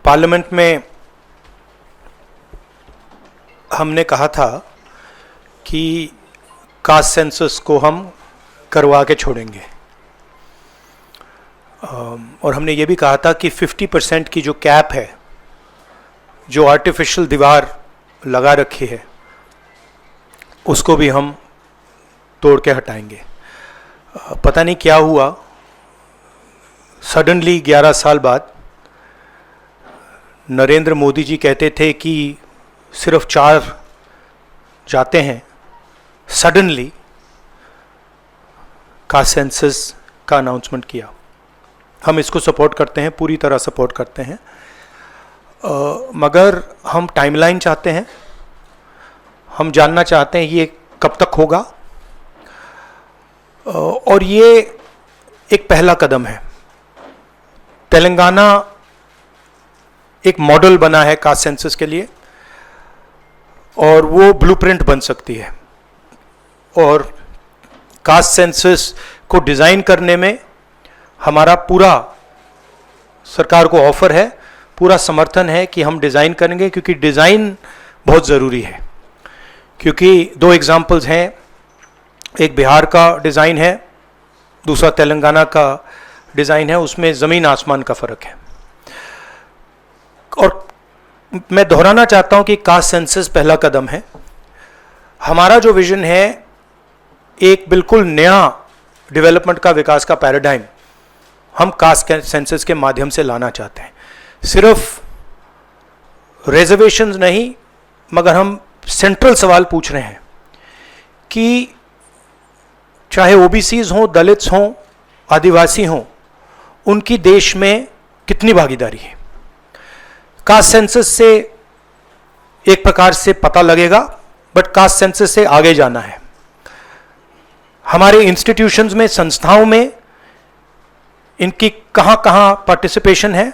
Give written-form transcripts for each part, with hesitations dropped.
Parliament में हमने कहा था कि कास्ट सेंसस को हम करवा के छोड़ेंगे, और हमने ये भी कहा था कि 50% की जो कैप है, जो आर्टिफिशियल दीवार लगा रखी है, उसको भी हम तोड़ के हटाएंगे। पता नहीं क्या हुआ, सडनली 11 साल बाद नरेंद्र मोदी जी कहते थे कि सिर्फ 4 जाते हैं, सडनली कास्ट सेंसस का अनाउंसमेंट किया। हम इसको सपोर्ट करते हैं, पूरी तरह सपोर्ट करते हैं, मगर हम टाइमलाइन चाहते हैं। हम जानना चाहते हैं ये कब तक होगा, और ये एक पहला कदम है। तेलंगाना एक मॉडल बना है कास्ट सेंसस के लिए, और वो ब्लूप्रिंट बन सकती है। और कास्ट सेंसस को डिज़ाइन करने में हमारा पूरा सरकार को ऑफर है, पूरा समर्थन है कि हम डिज़ाइन करेंगे, क्योंकि डिज़ाइन बहुत ज़रूरी है। क्योंकि 2 एग्जाम्पल्स हैं, एक बिहार का डिज़ाइन है, दूसरा तेलंगाना का डिज़ाइन है, उसमें ज़मीन आसमान का फ़र्क है। और मैं दोहराना चाहता हूं कि कास्ट सेंसस पहला कदम है। हमारा जो विजन है, एक बिल्कुल नया डेवलपमेंट का, विकास का पैराडाइम हम कास्ट सेंसस के माध्यम से लाना चाहते हैं। सिर्फ रिजर्वेशंस नहीं, मगर हम सेंट्रल सवाल पूछ रहे हैं कि चाहे ओबीसीज हों, दलित्स हों, आदिवासी हों, उनकी देश में कितनी भागीदारी है। कास्ट सेंसस से एक प्रकार से पता लगेगा, बट कास्ट सेंसस से आगे जाना है। हमारे इंस्टीट्यूशंस में, संस्थाओं में इनकी कहां कहां पार्टिसिपेशन है,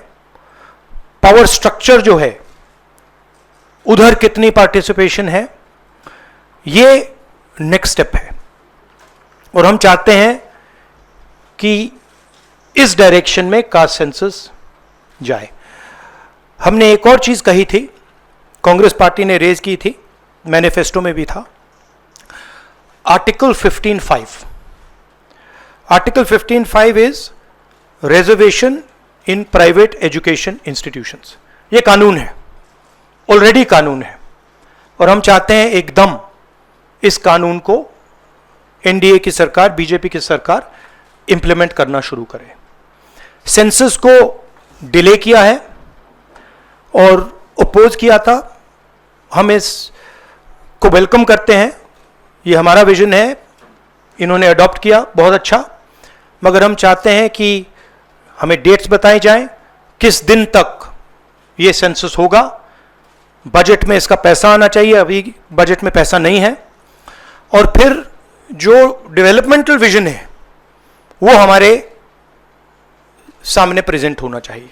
पावर स्ट्रक्चर जो है उधर कितनी पार्टिसिपेशन है, ये नेक्स्ट स्टेप है। और हम चाहते हैं कि इस डायरेक्शन में कास्ट सेंसस जाए। हमने एक और चीज कही थी, कांग्रेस पार्टी ने रेज की थी, मैनिफेस्टो में भी था, article 15(5). Article 15(5) is reservation in private education institutions. ये कानून है, ऑलरेडी कानून है, और हम चाहते हैं एकदम इस कानून को एनडीए की सरकार, बीजेपी की सरकार इंप्लीमेंट करना शुरू करे। सेंसस को डिले किया है और अपोज किया था, हम इसको वेलकम करते हैं, ये हमारा विजन है, इन्होंने अडॉप्ट किया, बहुत अच्छा। मगर हम चाहते हैं कि हमें डेट्स बताई जाएं, किस दिन तक ये सेंसस होगा, बजट में इसका पैसा आना चाहिए, अभी बजट में पैसा नहीं है, और फिर जो डेवलपमेंटल विजन है वो हमारे सामने प्रेजेंट होना चाहिए।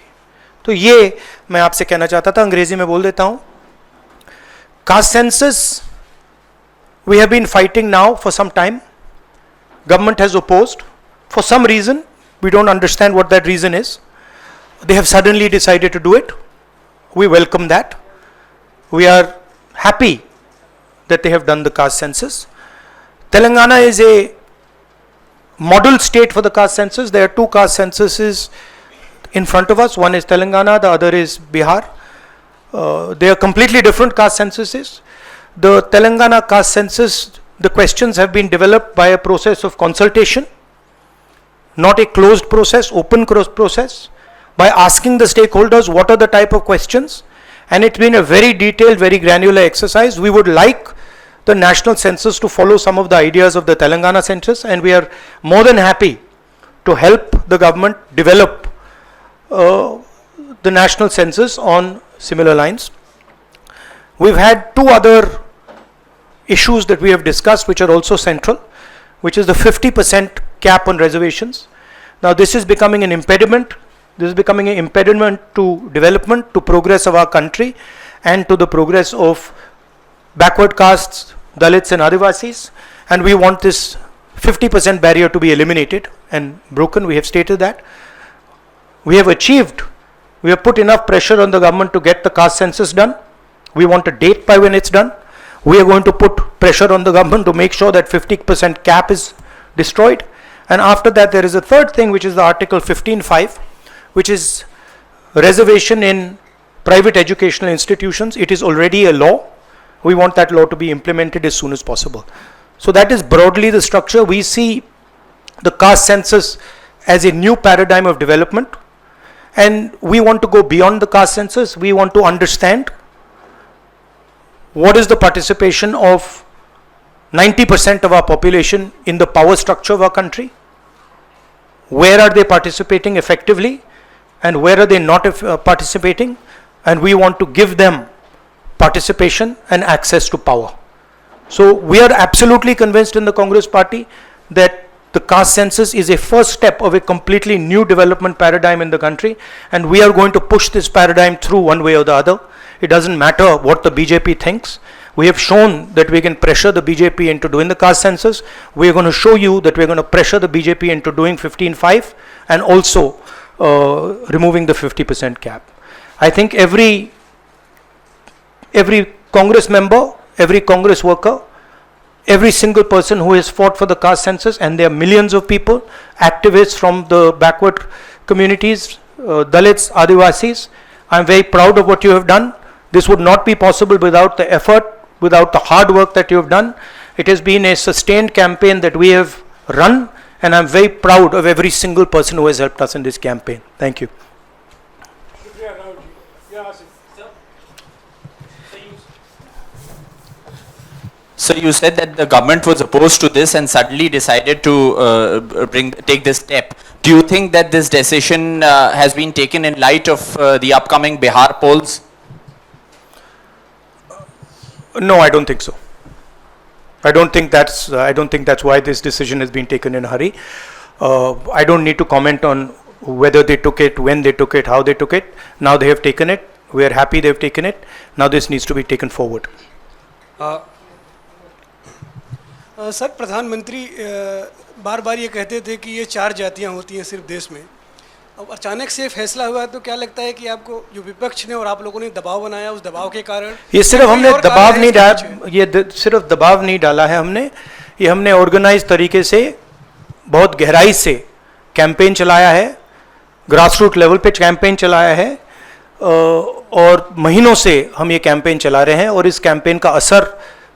तो ये मैं आपसे कहना चाहता था, अंग्रेजी में बोल देता हूं। Caste census we have been fighting now for some time. Government has opposed for some reason. We don't understand what that reason is. They have suddenly decided to do it. We welcome that. We are happy that they have done the caste census. Telangana is a model state for the caste census. There are 2 caste censuses in front of us. One is Telangana, the other is Bihar. They are completely different caste censuses. The Telangana caste census, the questions have been developed by a process of consultation, not a closed process, open process, by asking the stakeholders what are the type of questions, and it's been a very detailed, very granular exercise. We would like the national census to follow some of the ideas of the Telangana census, and we are more than happy to help the government develop the national census on similar lines. We've had 2 other issues that we have discussed which are also central, which is the 50% cap on reservations. Now this is becoming an impediment. This is becoming an impediment to development, to progress of our country, and to the progress of backward castes, Dalits and Adivasis, and we want this 50% barrier to be eliminated and broken. We have stated that. We have achieved We have put enough pressure on the government to get the caste census done. We want a date by when it's done. We are going to put pressure on the government to make sure that 50% cap is destroyed. And after that, there is a third thing, which is the Article 15(5), which is reservation in private educational institutions. It is already a law. We want that law to be implemented as soon as possible. So that is broadly the structure. We see the caste census as a new paradigm of development, and we want to go beyond the caste census. We want to understand what is the participation of 90% of our population in the power structure of our country, where are they participating effectively, and where are they not participating, and we want to give them participation and access to power. So we are absolutely convinced in the Congress Party that the caste census is a first step of a completely new development paradigm in the country, and we are going to push this paradigm through one way or the other. It doesn't matter what the BJP thinks. We have shown that we can pressure the BJP into doing the caste census. We are going to show you that we are going to pressure the BJP into doing 15(5) and also removing the 50% cap. I think every Congress member, every Congress worker, every single person who has fought for the caste census, and there are millions of people, activists from the backward communities, Dalits, Adivasis, I'm very proud of what you have done. This would not be possible without the effort, without the hard work that you have done. It has been a sustained campaign that we have run, and I'm very proud of every single person who has helped us in this campaign. Thank you. So you said that the government was opposed to this and suddenly decided to take this step. Do you think that this decision has been taken in light of the upcoming Bihar polls? No, I don't think so. I don't think that's why this decision has been taken in a hurry. I don't need to comment on whether they took it, when they took it, how they took it. Now they have taken it. We are happy they've taken it. Now this needs to be taken forward. Sir, प्रधानमंत्री बार बार ये कहते थे कि ये 4 जातियां होती हैं सिर्फ देश में. अब अचानक से फैसला हुआ, तो क्या लगता है कि आपको जो विपक्ष ने और आप लोगों ने दबाव बनाया, उस दबाव के कारण? ये सिर्फ हमने दबाव नहीं डाला, ये सिर्फ दबाव नहीं डाला है हमने, ये हमने ऑर्गेनाइज तरीके से बहुत गहराई से कैंपेन चलाया है, ग्रासरूट लेवल पे कैंपेन चलाया है, और महीनों से हम ये कैंपेन चला रहे हैं, और इस कैंपेन का असर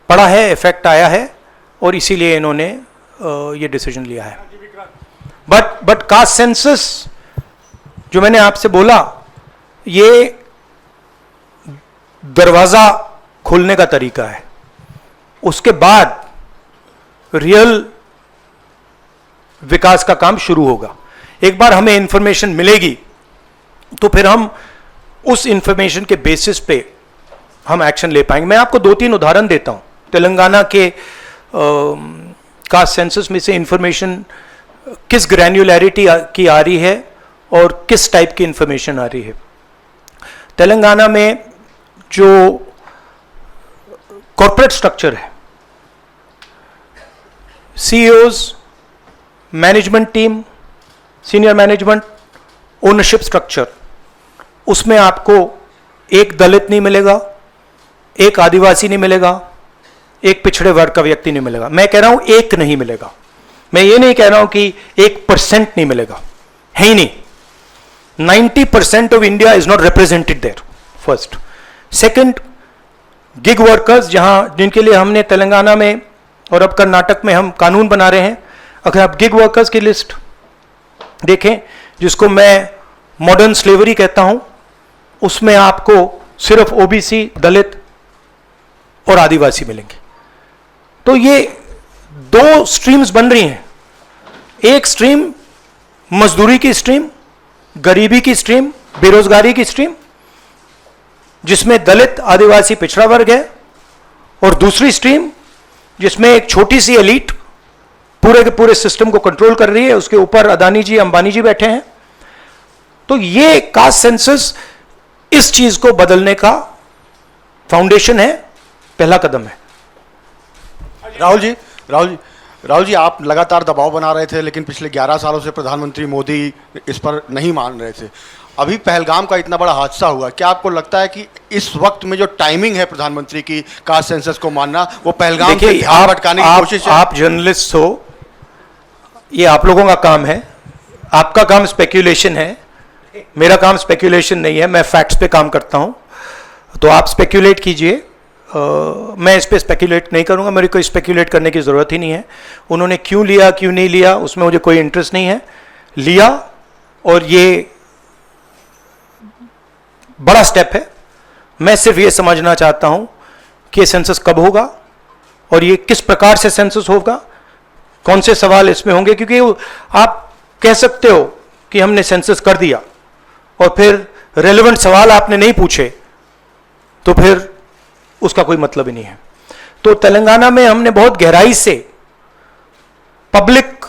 पड़ा है, इफेक्ट आया है, और इसीलिए इन्होंने ये डिसीजन लिया है. बट कास्ट सेंसस जो मैंने आपसे बोला, ये दरवाजा खोलने का तरीका है. उसके बाद रियल विकास का काम शुरू होगा. एक बार हमें इंफॉर्मेशन मिलेगी तो फिर हम उस इंफॉर्मेशन के बेसिस पे हम एक्शन ले पाएंगे. मैं आपको 2-3 उदाहरण देता हूं. तेलंगाना के कास्ट सेंसस में से इंफॉर्मेशन किस ग्रैन्युलैरिटी की आ रही है और किस टाइप की इंफॉर्मेशन आ रही है. तेलंगाना में जो कॉर्पोरेट स्ट्रक्चर है, CEOs, management team, senior management, ownership structure, उसमें आपको एक दलित नहीं मिलेगा, एक आदिवासी नहीं मिलेगा, एक पिछड़े वर्ग का व्यक्ति नहीं मिलेगा. मैं कह रहा हूं एक नहीं मिलेगा. मैं ये नहीं कह रहा हूं कि 1% नहीं मिलेगा, है ही नहीं. 90% of India is not represented there. First. Second, gig workers, जिनके लिए हमने तेलंगाना में और अब कर्नाटक में हम कानून बना रहे हैं. अगर आप गिग वर्कर्स की लिस्ट देखें, जिसको मैं मॉडर्न स्लेवरी कहता हूं, उसमें आपको सिर्फ ओबीसी, दलित और आदिवासी मिलेंगे. तो ये 2 स्ट्रीम्स बन रही हैं. एक स्ट्रीम मजदूरी की स्ट्रीम, गरीबी की स्ट्रीम, बेरोजगारी की स्ट्रीम, जिसमें दलित, आदिवासी, पिछड़ा वर्ग है, और दूसरी स्ट्रीम जिसमें एक छोटी सी एलीट पूरे के पूरे सिस्टम को कंट्रोल कर रही है. उसके ऊपर अदानी जी, अंबानी जी बैठे हैं. तो ये कास्ट सेंसस इस चीज को बदलने का फाउंडेशन है, पहला कदम है. राहुल जी, आप लगातार दबाव बना रहे थे, लेकिन पिछले 11 सालों से प्रधानमंत्री मोदी इस पर नहीं मान रहे थे. अभी पहलगाम का इतना बड़ा हादसा हुआ, क्या आपको लगता है कि इस वक्त में जो टाइमिंग है प्रधानमंत्री की कास्ट सेंसस को मानना, वो पहलगाम से देखिए, ध्यान भटकाने की कोशिश है? आप जर्नलिस्ट हो, ये आप लोगों का काम है, आपका काम स्पेक्यूलेशन है, मेरा काम स्पेक्यूलेशन नहीं है, मैं फैक्ट्स पे काम करता हूं। तो आप स्पेक्यूलेट कीजिए, मैं इस पे स्पेक्यूलेट नहीं करूंगा, मेरे को स्पेक्यूलेट करने की ज़रूरत ही नहीं है। उन्होंने क्यों लिया क्यों नहीं लिया उसमें मुझे कोई इंटरेस्ट नहीं है। लिया और ये बड़ा स्टेप है। मैं सिर्फ ये समझना चाहता हूं कि ये सेंसस कब होगा और ये किस प्रकार से सेंसस होगा, कौन से सवाल इसमें होंगे, क्योंकि आप कह सकते हो कि हमने सेंसस कर दिया और फिर रेलेवेंट सवाल आपने नहीं पूछे तो फिर उसका कोई मतलब ही नहीं है। तो तेलंगाना में हमने बहुत गहराई से पब्लिक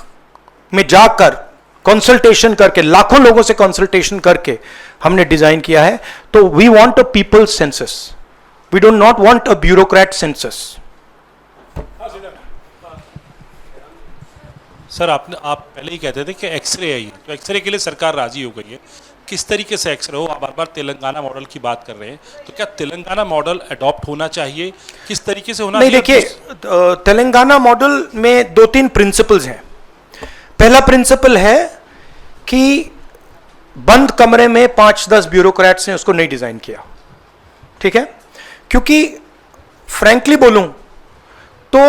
में जाकर कंसल्टेशन करके, लाखों लोगों से कंसल्टेशन करके हमने डिजाइन किया है। तो we want a people's census, we don't not want a bureaucrat census. Sir आप पहले ही कहते थे कि एक्सरे है ये, तो एक्सरे के लिए सरकार राजी हो गई है। किस तरीके से एक्सरे हो, आप बार बार तेलंगाना मॉडल की बात कर रहे हैं, तो क्या तेलंगाना मॉडल अडॉप्ट होना चाहिए, किस तरीके से होना नहीं, चाहिए? देखिए, तेलंगाना मॉडल में 2-3 प्रिंसिपल्स हैं। पहला प्रिंसिपल है कि बंद कमरे में 5-10 ब्यूरोक्रेट्स ने उसको नहीं डिजाइन किया, ठीक है, क्योंकि फ्रैंकली बोलूं तो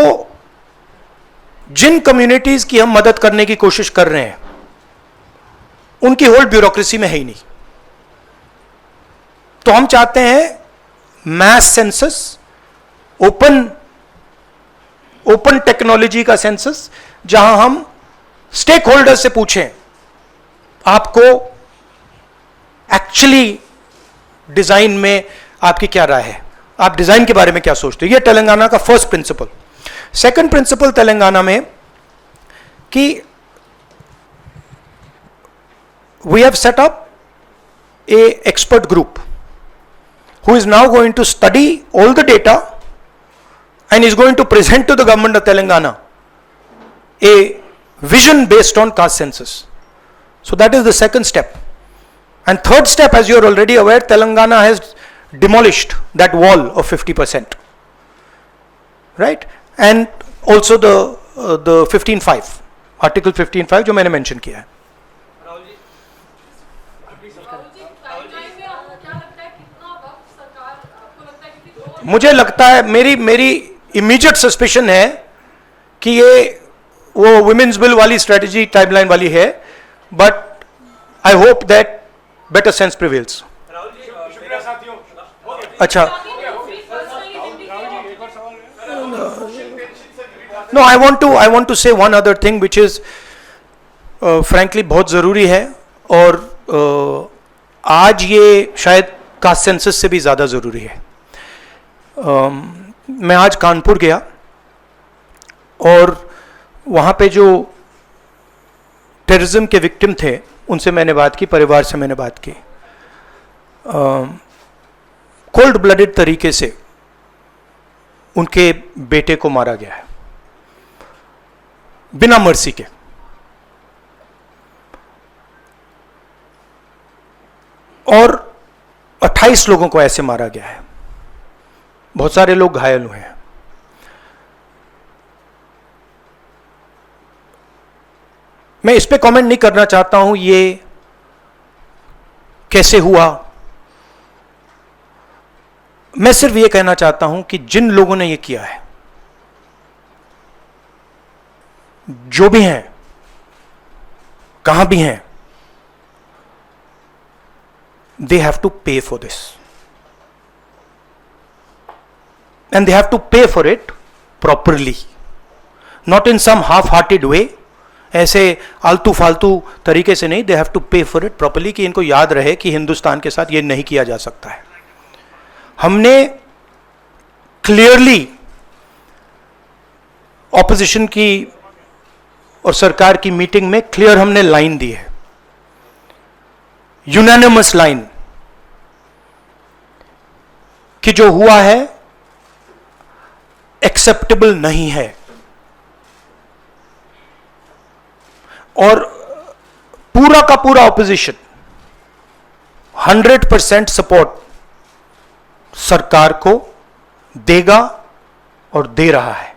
जिन कम्युनिटीज की हम मदद करने की कोशिश कर रहे हैं उनकी होल ब्यूरोक्रेसी में है ही नहीं। तो हम चाहते हैं मैस सेंसस, ओपन टेक्नोलॉजी का सेंसस, जहां हम स्टेक होल्डर से पूछें आपको एक्चुअली डिजाइन में आपकी क्या राय है, आप डिजाइन के बारे में क्या सोचते हो। यह तेलंगाना का first principle. Second principle Telangana में कि we have set up a expert group who is now going to study all the data and is going to present to the government of Telangana a vision based on caste census. So that is the second step. And third step, as you are already aware, Telangana has demolished that wall of 50%, right? And also the 15(5), article 15(5) जो मैंने mention किया है। मुझे लगता है, मेरी immediate suspicion है कि ये वो वुमेन्स बिल वाली स्ट्रेटजी टाइमलाइन वाली है, but I hope that better sense prevails. अच्छा, नो, आई वांट टू से one other thing which is frankly बहुत जरूरी है, और आज ये शायद कास्ट सेंसस से भी ज्यादा जरूरी है। मैं आज कानपुर गया और वहाँ पे जो टेररिज्म के विक्टिम थे उनसे मैंने बात की, परिवार से मैंने बात की। कोल्ड ब्लडेड तरीके से उनके बेटे को मारा गया है, बिना मर्सी के। और 28 लोगों को ऐसे मारा गया है, बहुत सारे लोग घायल हुए हैं। मैं इस पे कमेंट नहीं करना चाहता हूं ये कैसे हुआ। मैं सिर्फ ये कहना चाहता हूं कि जिन लोगों ने ये किया है, जो भी हैं, कहां भी हैं, they have to pay for this. And they have to pay for it properly, not in some half-hearted way, ऐसे आलतू फालतू तरीके से नहीं। They have to pay for it properly, कि इनको याद रहे कि हिंदुस्तान के साथ ये नहीं किया जा सकता है। हमने क्लियरली ऑपोजिशन की और सरकार की मीटिंग में क्लियर हमने लाइन दी है, यूनानिमस लाइन, कि जो हुआ है एक्सेप्टेबल नहीं है। और पूरा का पूरा ऑपोजिशन 100% सपोर्ट सरकार को देगा और दे रहा है।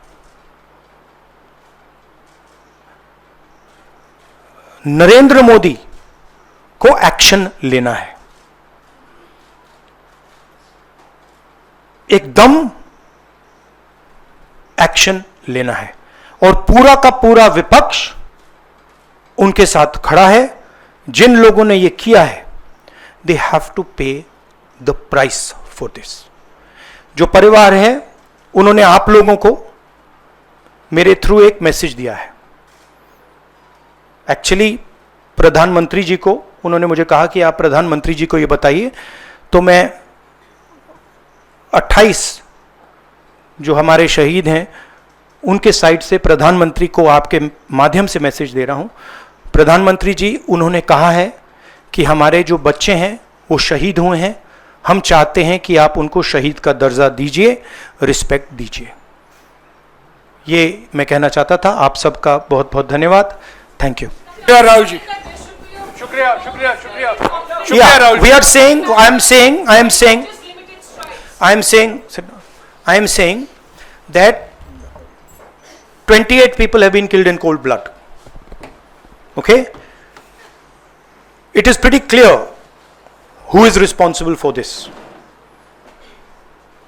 नरेंद्र मोदी को एक्शन लेना है, एकदम एक्शन लेना है, और पूरा का पूरा विपक्ष उनके साथ खड़ा है। जिन लोगों ने ये किया है, दे हैव टू पे द प्राइस फॉर दिस। जो परिवार है, उन्होंने आप लोगों को मेरे थ्रू एक मैसेज दिया है। एक्चुअली प्रधानमंत्री जी को उन्होंने मुझे कहा कि आप प्रधानमंत्री जी को ये बताइए, तो मैं 28 जो हमारे शहीद हैं उनके साइड से प्रधानमंत्री को आपके माध्यम से मैसेज दे रहा हूं। प्रधानमंत्री जी, उन्होंने कहा है कि हमारे जो बच्चे हैं वो शहीद हुए हैं, हम चाहते हैं कि आप उनको शहीद का दर्जा दीजिए, रिस्पेक्ट दीजिए। ये मैं कहना चाहता था। आप सबका बहुत बहुत धन्यवाद। Thank you. राहुल जी, शुक्रिया शुक्रिया शुक्रिया शुक्रिया Yeah, Rahul we ji. are saying, I am saying that 28 people have been killed in cold blood. Okay? It is pretty clear who is responsible for this.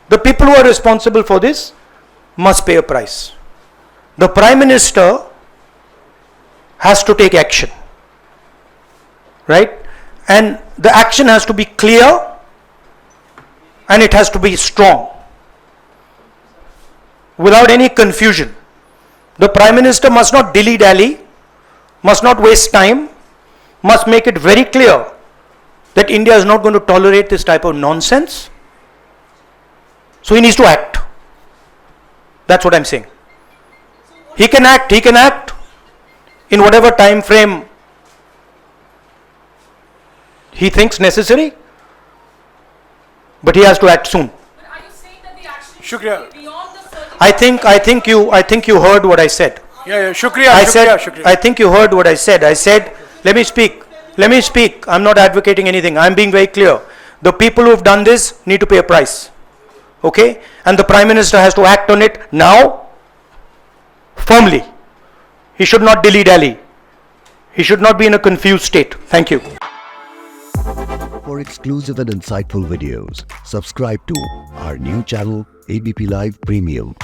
The people who are responsible for this must pay a price. The Prime Minister has to take action. Right? And the action has to be clear and it has to be strong, without any confusion. The Prime Minister must not dilly-dally, must not waste time, must make it very clear that India is not going to tolerate this type of nonsense. So he needs to act. That's what I'm saying. He can act in whatever time frame he thinks necessary, but he has to act soon. But are you saying that the action शुक्रिया। should be beyond the 30? I think you heard what I said. या शुक्रिया I शुक्रिया said, शुक्रिया। I think you heard what I said. I said, let me speak. I'm not advocating anything. I'm being very clear. The people who have done this need to pay a price. Okay? And the Prime Minister has to act on it now, firmly. He should not dilly-dally. He should not be in a confused state. Thank you. For exclusive and insightful videos, subscribe to our new channel, ABP Live Premium.